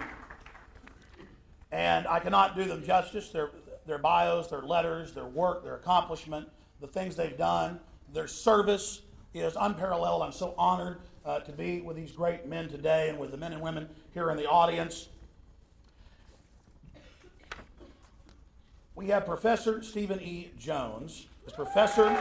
And I cannot do them justice. Their bios, their letters, their work, their accomplishment, the things they've done, their service is unparalleled. I'm so honored to be with these great men today and with the men and women here in the audience. We have Professor Stephen E. Jones. This professor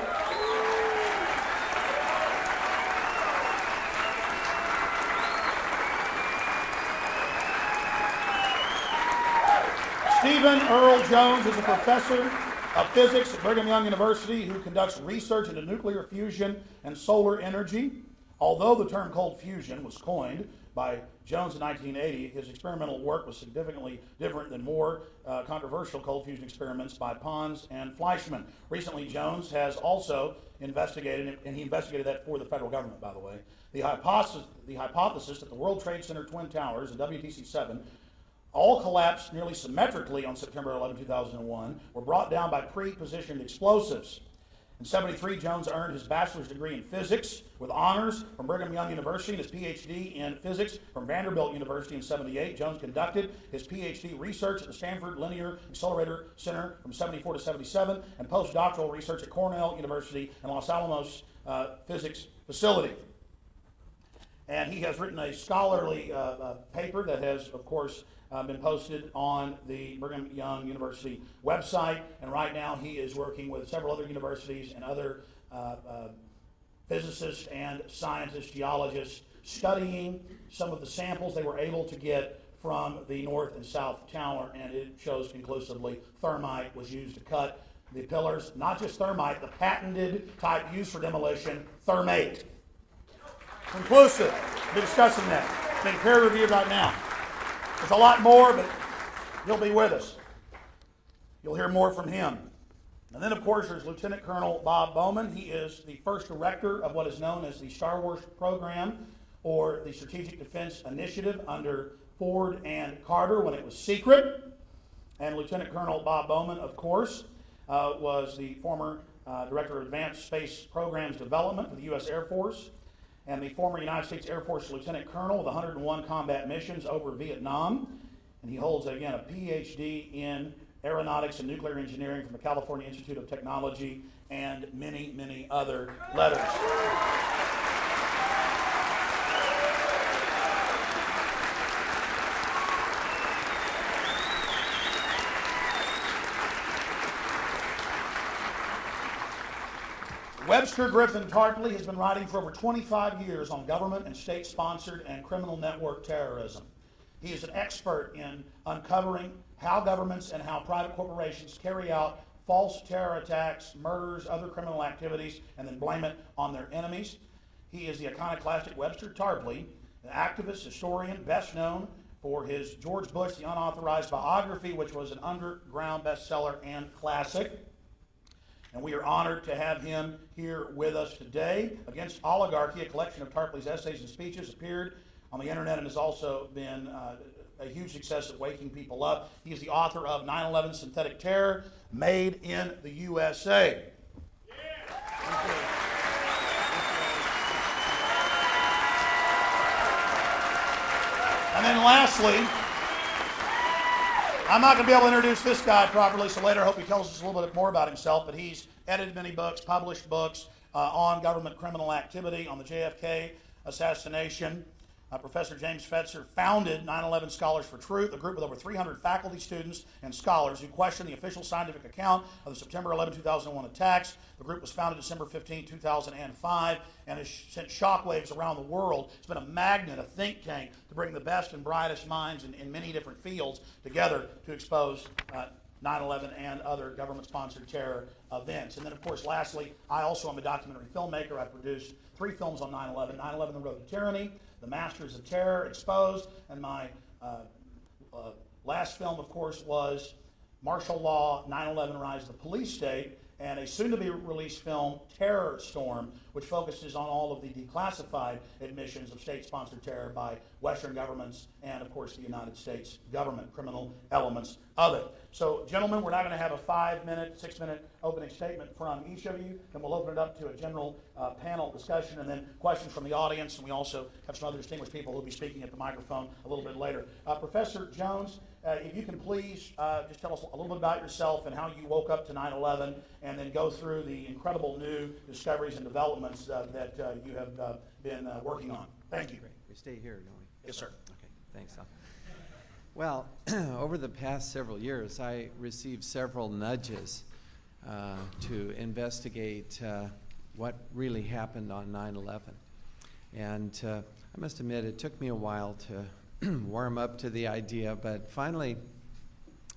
Stephen Earl Jones is a professor of physics at Brigham Young University who conducts research into nuclear fusion and solar energy. Although the term cold fusion was coined by Jones in 1980, his experimental work was significantly different than more controversial cold fusion experiments by Pons and Fleischmann. Recently, Jones has also investigated, and he investigated that for the federal government, by the way, the hypothesis that the World Trade Center Twin Towers and WTC-7 all collapsed nearly symmetrically on September 11, 2001, were brought down by pre-positioned explosives. In 1973, Jones earned his bachelor's degree in physics with honors from Brigham Young University and his PhD in physics from Vanderbilt University in 1978. Jones conducted his PhD research at the Stanford Linear Accelerator Center from 1974 to 1977 and postdoctoral research at Cornell University and Los Alamos Physics Facility. And he has written a scholarly paper that has, of course, been posted on the Brigham Young University website, and right now he is working with several other universities and other physicists and scientists, geologists, studying some of the samples they were able to get from the North and South Tower, and it shows conclusively thermite was used to cut the pillars. Not just thermite, the patented type used for demolition, thermate. Conclusive. We'll be discussing that. It's being peer reviewed right now. There's a lot more, but he'll be with us. You'll hear more from him. And then, of course, there's Lieutenant Colonel Bob Bowman. He is the first director of what is known as the Star Wars program, or the Strategic Defense Initiative under Ford and Carter when it was secret. And Lieutenant Colonel Bob Bowman, of course, was the former Director of Advanced Space Programs Development for the U.S. Air Force, and the former United States Air Force Lieutenant Colonel with 101 combat missions over Vietnam. And he holds, again, a PhD in aeronautics and nuclear engineering from the California Institute of Technology, and many, many other letters. Webster Griffin Tarpley has been writing for over 25 years on government and state-sponsored and criminal network terrorism. He is an expert in uncovering how governments and how private corporations carry out false terror attacks, murders, other criminal activities, and then blame it on their enemies. He is the iconoclastic Webster Tarpley, an activist, historian, best known for his George Bush, the Unauthorized Biography, which was an underground bestseller and classic. And we are honored to have him here with us today. Against Oligarchy, a collection of Tarpley's essays and speeches, appeared on the internet and has also been a huge success at waking people up. He is the author of 9/11 Synthetic Terror, Made in the USA. And then lastly, I'm not going to be able to introduce this guy properly, so later I hope he tells us a little bit more about himself, but he's edited many books, published books on government criminal activity, on the JFK assassination, Professor James Fetzer founded 9/11 Scholars for Truth, a group with over 300 faculty, students, and scholars who question the official scientific account of the September 11, 2001 attacks. The group was founded December 15, 2005, and has sent shockwaves around the world. It's been a magnet, a think tank, to bring the best and brightest minds in many different fields together to expose 9/11 and other government-sponsored terror events. And then, of course, lastly, I also am a documentary filmmaker. I produced 3 films on 9/11, 9/11 The Road to Tyranny, The Masters of Terror, Exposed, and my last film, of course, was Martial Law, 9/11 Rise of the Police State, and a soon-to-be-released film, Terror Storm, which focuses on all of the declassified admissions of state-sponsored terror by Western governments and, of course, the United States government, criminal elements of it. So, gentlemen, we're now going to have a 5-minute, 6-minute opening statement from each of you, then we'll open it up to a general panel discussion and then questions from the audience, and we also have some other distinguished people who will be speaking at the microphone a little bit later. Professor Jones, if you can please just tell us a little bit about yourself and how you woke up to 9/11, and then go through the incredible new discoveries and developments that you have been working on. Thank you. Great. We stay here, don't we? Yes, sir. Okay, thanks, Al. Well, over the past several years, I received several nudges to investigate what really happened on 9/11. And I must admit, it took me a while to warm up to the idea, but finally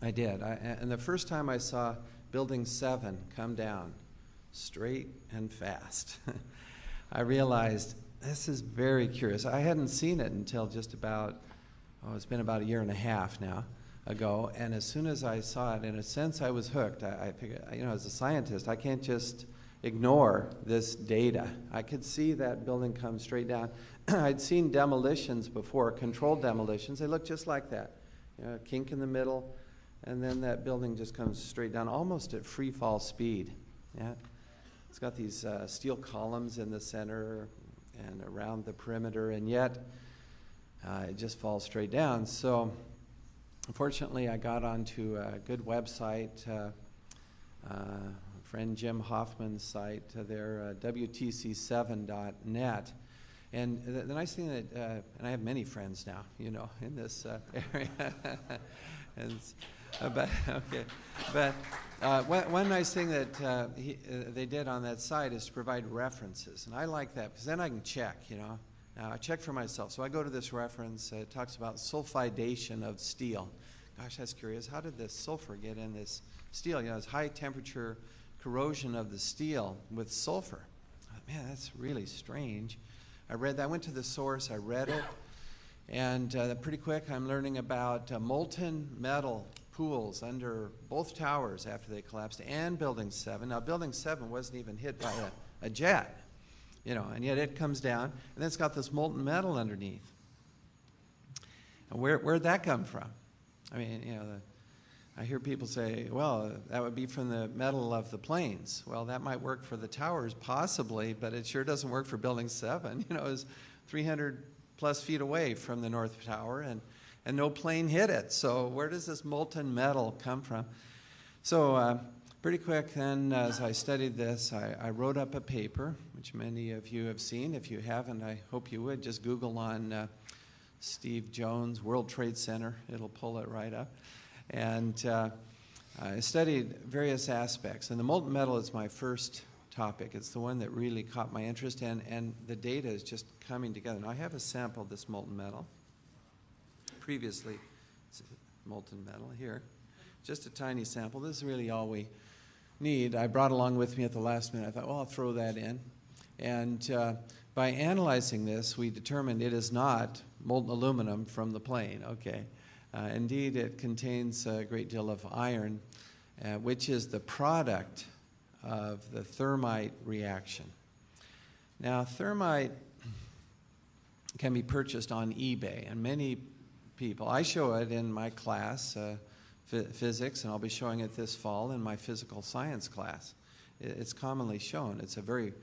I did. And the first time I saw Building 7 come down straight and fast, I realized this is very curious. I hadn't seen it until just about, it's been about 1.5 years now ago, and as soon as I saw it, in a sense I was hooked. I figured, as a scientist, I can't just ignore this data. I could see that building come straight down. I'd seen demolitions before, controlled demolitions. They look just like that. A kink in the middle, and then that building just comes straight down, almost at free fall speed. Yeah, it's got these steel columns in the center and around the perimeter, and yet it just falls straight down. So, unfortunately, I got onto a good website, friend Jim Hoffman's site there, WTC7.net. And the nice thing that, and I have many friends now, in this area. One nice thing that they did on that site is to provide references. And I like that because then I can check, Now, I check for myself. So I go to this reference. It talks about sulfidation of steel. Gosh, that's curious. How did this sulfur get in this steel? It's high temperature corrosion of the steel with sulfur. Man, that's really strange. I read that. I went to the source. I read it. And pretty quick, I'm learning about molten metal pools under both towers after they collapsed, and Building 7. Now, Building 7 wasn't even hit by a jet, and yet it comes down, and then it's got this molten metal underneath. And where'd that come from? I mean, I hear people say, well, that would be from the metal of the planes. Well, that might work for the towers, possibly, but it sure doesn't work for Building 7. It was 300 plus feet away from the North Tower, and no plane hit it. So where does this molten metal come from? So pretty quick then, as I studied this, I wrote up a paper, which many of you have seen. If you haven't, I hope you would. Just Google on Steve Jones, World Trade Center. It'll pull it right up. And I studied various aspects. And the molten metal is my first topic. It's the one that really caught my interest, and the data is just coming together. Now, I have a sample of this molten metal. Previously, it's molten metal here. Just a tiny sample. This is really all we need. I brought along with me at the last minute. I thought, well, I'll throw that in. And by analyzing this, we determined it is not molten aluminum from the plane. Okay. Indeed, it contains a great deal of iron, which is the product of the thermite reaction. Now, thermite can be purchased on eBay, and many people, I show it in my class, physics, and I'll be showing it this fall in my physical science class. It's commonly shown. It's a very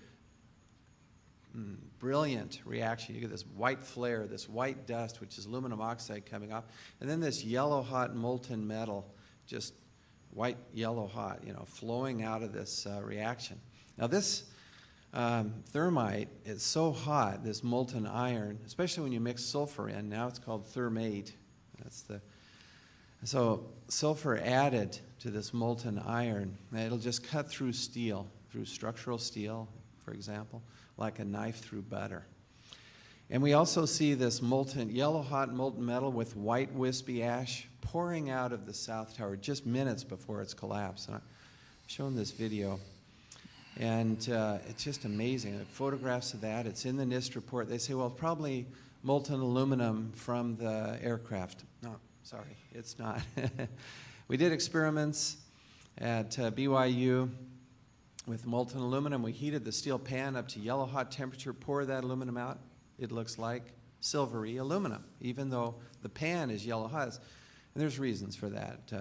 brilliant reaction. You get this white flare, this white dust, which is aluminum oxide coming off, and then this yellow hot molten metal, just white yellow hot, flowing out of this reaction. Now this thermite is so hot, this molten iron, especially when you mix sulfur in. Now it's called thermate. So sulfur added to this molten iron, it'll just cut through steel, through structural steel, for example, like a knife through butter. And we also see this yellow hot molten metal with white wispy ash pouring out of the South Tower just minutes before its collapse. And I've shown this video. And it's just amazing. Photographs of that. It's in the NIST report. They say, well, probably molten aluminum from the aircraft. No, sorry, it's not. We did experiments at BYU with molten aluminum. We heated the steel pan up to yellow hot temperature, pour that aluminum out. It looks like silvery aluminum, even though the pan is yellow hot. And there's reasons for that.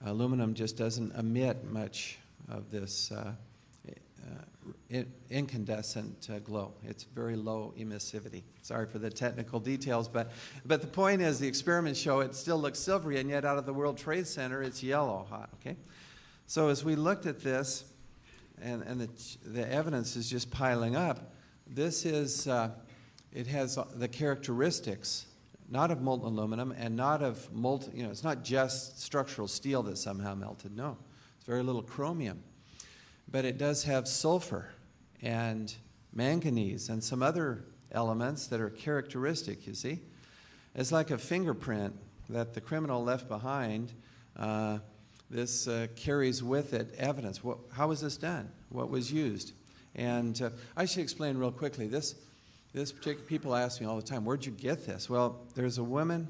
Aluminum just doesn't emit much of this incandescent glow. It's very low emissivity. Sorry for the technical details, but the point is the experiments show it still looks silvery, and yet out of the World Trade Center it's yellow hot. Okay, so as we looked at this, and the evidence is just piling up. This is it has the characteristics not of molten aluminum and not of molten. It's not just structural steel that somehow melted. No, it's very little chromium. But it does have sulfur and manganese and some other elements that are characteristic, you see. It's like a fingerprint that the criminal left behind. This carries with it evidence. How was this done? What was used? And I should explain real quickly. This particular, people ask me all the time, where'd you get this? Well, there's a woman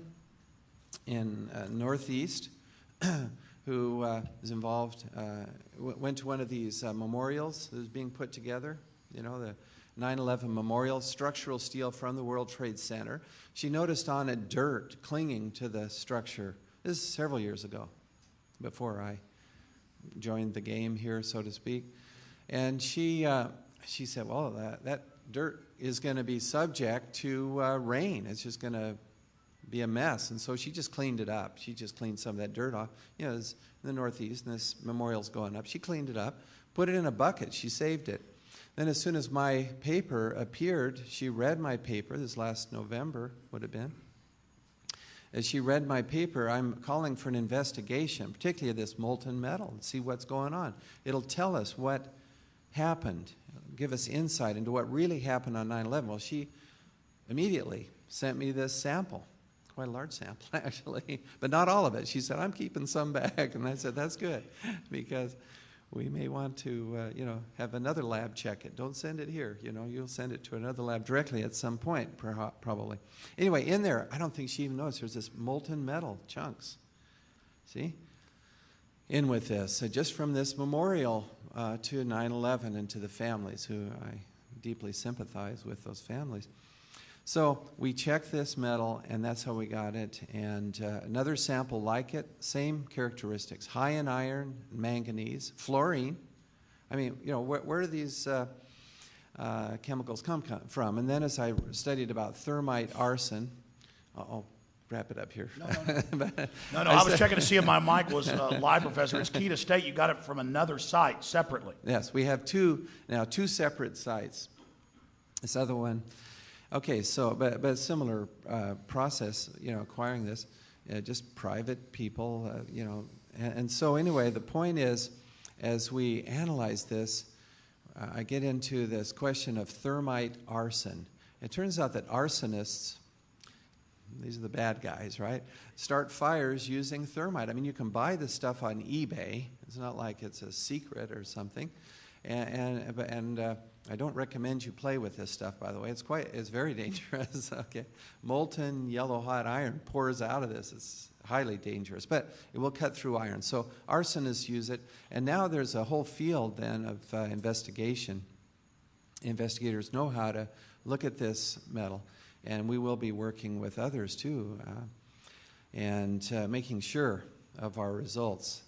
in Northeast who is involved, went to one of these memorials that was being put together, the 9/11 memorial, structural steel from the World Trade Center. She noticed on it dirt clinging to the structure. This is several years ago, before I joined the game here, so to speak. And she said, well, that dirt is going to be subject to rain. It's just going to be a mess. And so she just cleaned it up. She just cleaned some of that dirt off. It's in the Northeast, and this memorial's going up. She cleaned it up, put it in a bucket. She saved it. Then as soon as my paper appeared, she read my paper. This last November would have been. As she read my paper, I'm calling for an investigation, particularly of this molten metal, and see what's going on. It'll tell us what happened, give us insight into what really happened on 9/11. Well, she immediately sent me this sample. Quite a large sample, actually, but not all of it. She said, I'm keeping some back. And I said, that's good, because we may want to, have another lab check it. Don't send it here. You'll send it to another lab directly at some point, probably. Anyway, in there, I don't think she even noticed there's this molten metal chunks. See? In with this, just from this memorial to 9/11 and to the families, who I deeply sympathize with those families. So we checked this metal, and that's how we got it. And another sample like it, same characteristics: high in iron, manganese, fluorine. I mean, where do these chemicals come from? And then as I studied about thermite, arson, I'll wrap it up here. No, I was checking to see if my mic was live, Professor. It's key to state you got it from another site separately. Yes, we have two separate sites. This other one. Okay, so, but similar process, acquiring this, just private people, and so anyway, the point is, as we analyze this, I get into this question of thermite arson. It turns out that arsonists, these are the bad guys, right, start fires using thermite. I mean, you can buy this stuff on eBay. It's not like it's a secret or something, and I don't recommend you play with this stuff, by the way. It's very dangerous. Okay, molten yellow hot iron pours out of this. It's highly dangerous, but it will cut through iron. So arsonists use it, and now there's a whole field then of investigation. Investigators know how to look at this metal, and we will be working with others too, and making sure of our results.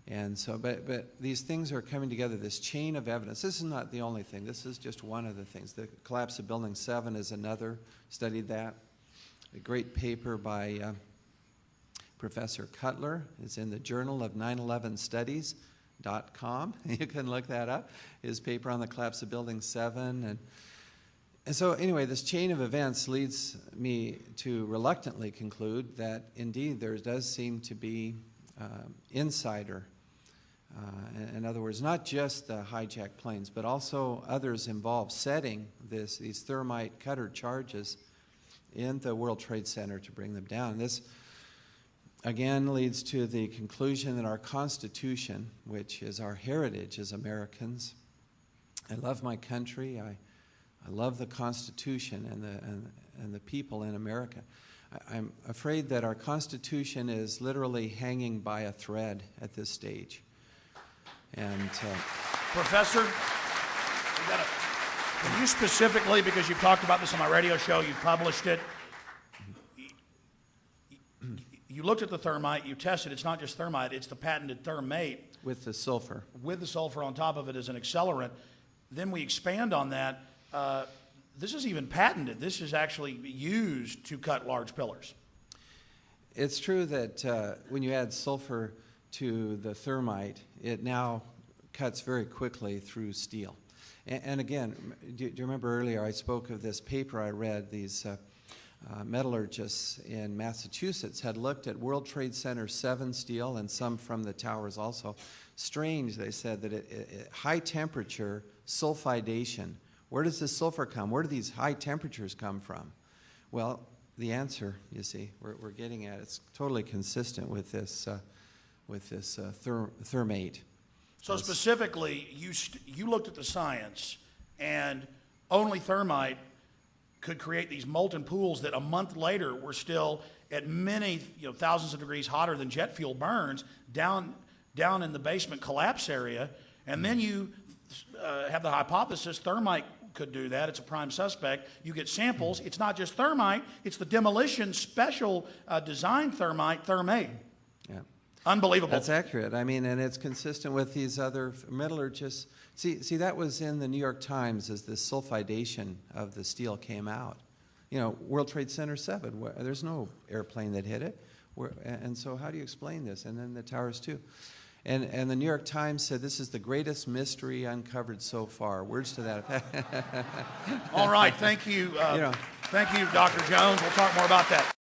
And so, but these things are coming together, this chain of evidence. This is not the only thing. This is just one of the things. The collapse of Building 7 is another. Studied that. A great paper by Professor Cutler is in the Journal of 9/11 Studies. Bickford.com. You can look that up. His paper on the collapse of Building 7. And so anyway, this chain of events leads me to reluctantly conclude that indeed there does seem to be insider, in other words, not just the hijacked planes, but also others involved setting these thermite cutter charges in the World Trade Center to bring them down. This again leads to the conclusion that our Constitution, which is our heritage as Americans, I love my country, I love the Constitution and the people in America. I'm afraid that our Constitution is literally hanging by a thread at this stage. And Professor, can you specifically, because you've talked about this on my radio show, you published it, you looked at the thermite, you tested, it's not just thermite, it's the patented thermate. with the sulfur. With the sulfur on top of it as an accelerant. Then we expand on that. This is even patented. This is actually used to cut large pillars. It's true that when you add sulfur to the thermite, it now cuts very quickly through steel. And again, do you remember earlier I spoke of this paper I read? These metallurgists in Massachusetts had looked at World Trade Center 7 steel and some from the towers also. Strange, they said, that high temperature sulfidation, where does this sulfur come? Where do these high temperatures come from? Well, the answer, you see, we're getting at, it's totally consistent with this thermate. So specifically, you looked at the science, and only thermite could create these molten pools that a month later were still at many thousands of degrees hotter than jet fuel burns down in the basement collapse area. And then you have the hypothesis thermite could do that. It's a prime suspect. You get samples. It's not just thermite. It's the demolition special design thermate. Yeah. Unbelievable. That's accurate. I mean, and it's consistent with these other metallurgists. See, that was in the New York Times as this sulfidation of the steel came out. World Trade Center 7, there's no airplane that hit it. And so how do you explain this? And then the towers too. And the New York Times said this is the greatest mystery uncovered so far. Words to that effect. All right. Thank you. Thank you, Dr. Jones. We'll talk more about that.